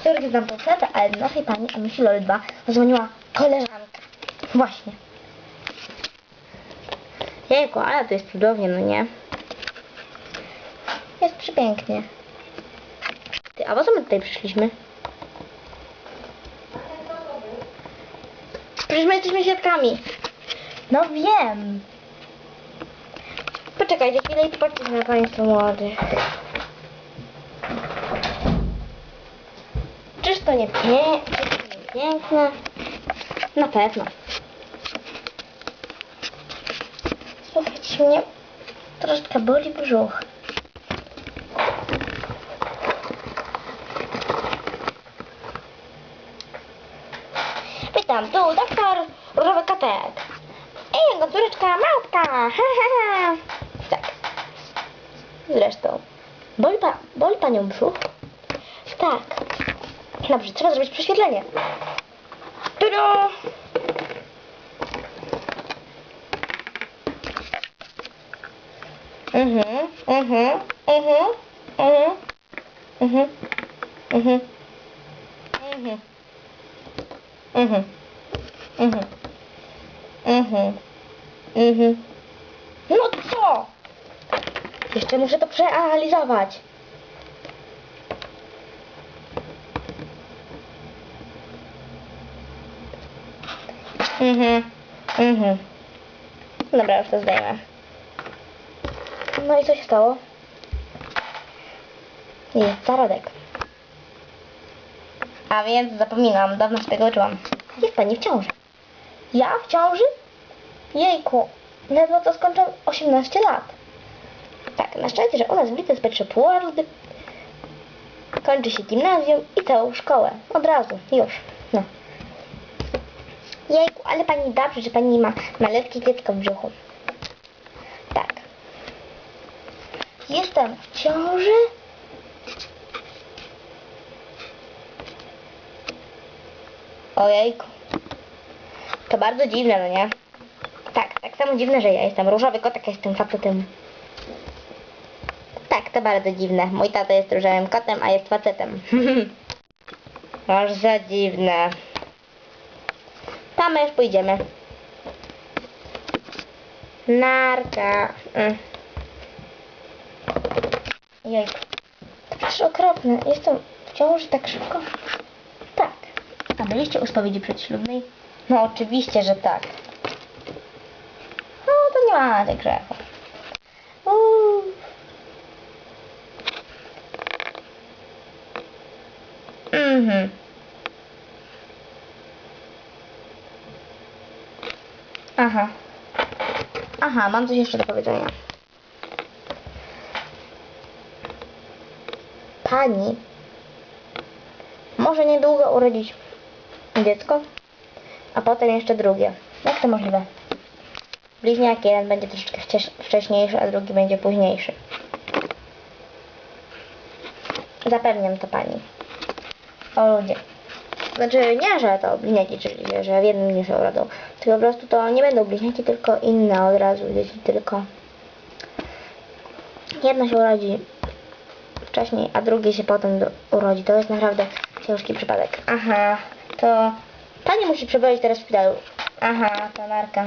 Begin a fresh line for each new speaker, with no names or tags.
Teoretycznie znam tą setę, ale do naszej pani Amisi LOL 2 zadzwoniła koleżanka. Właśnie. Jejku, ale to jest cudownie, no nie? Jest przepięknie. Ty, a po co my tutaj przyszliśmy? Przecież my jesteśmy świadkami. No wiem. Poczekajcie chwilę i popatrzcie na państwo młodych. Czyż to nie piękne? Na pewno. Słuchajcie, mnie troszkę boli brzuch. Witam, tu doktor Różowy Kotek. I jego córeczka Małpka. Tak. Zresztą. Boli panią brzuch? Tak. Dobrze, trzeba zrobić prześwietlenie. Tudu! No co? Jeszcze muszę to przeanalizować. Dobra, już to zdejmę. No i co się stało? Jest zarodek. A więc zapominam, dawno się tego uczyłam. Jest pani w ciąży. Ja w ciąży? Jejku, ledwo to skończę 18 lat. Tak, na szczęście, że u nas w Little Pet Shop World kończy się gimnazjum i całą szkołę. Od razu, już. No. Jejku, ale pani dobrze, że pani ma malutkie dziecko w brzuchu. Tak. Jestem w ciąży? Ojejku. To bardzo dziwne, no nie? Tak, tak samo dziwne, że ja jestem różowy kotek, a jestem facetem. Tak, to bardzo dziwne. Mój tata jest różowym kotem, a jest facetem. Aż za dziwne. Tam już pójdziemy. Narka. Jejku. To przecież okropne. Jestem w ciąży tak szybko. Tak. A byliście u spowiedzi przedślubnej? No oczywiście, że tak. No to nie macie grzechu. Aha, mam coś jeszcze do powiedzenia. Pani może niedługo urodzić dziecko, a potem jeszcze drugie. Jak to możliwe? Bliźniak jeden będzie troszeczkę wcześniejszy, a drugi będzie późniejszy. Zapewniam to pani. O ludzie. Znaczy nie, że to bliźniaki, czyli że w jednym dniu się urodzą. Tylko po prostu to nie będą bliźniaki, tylko inne od razu dzieci, tylko jedno się urodzi wcześniej, a drugie się potem urodzi. To jest naprawdę ciężki przypadek. Aha, to pani musi przebywać teraz w szpitalu. Aha, to narka.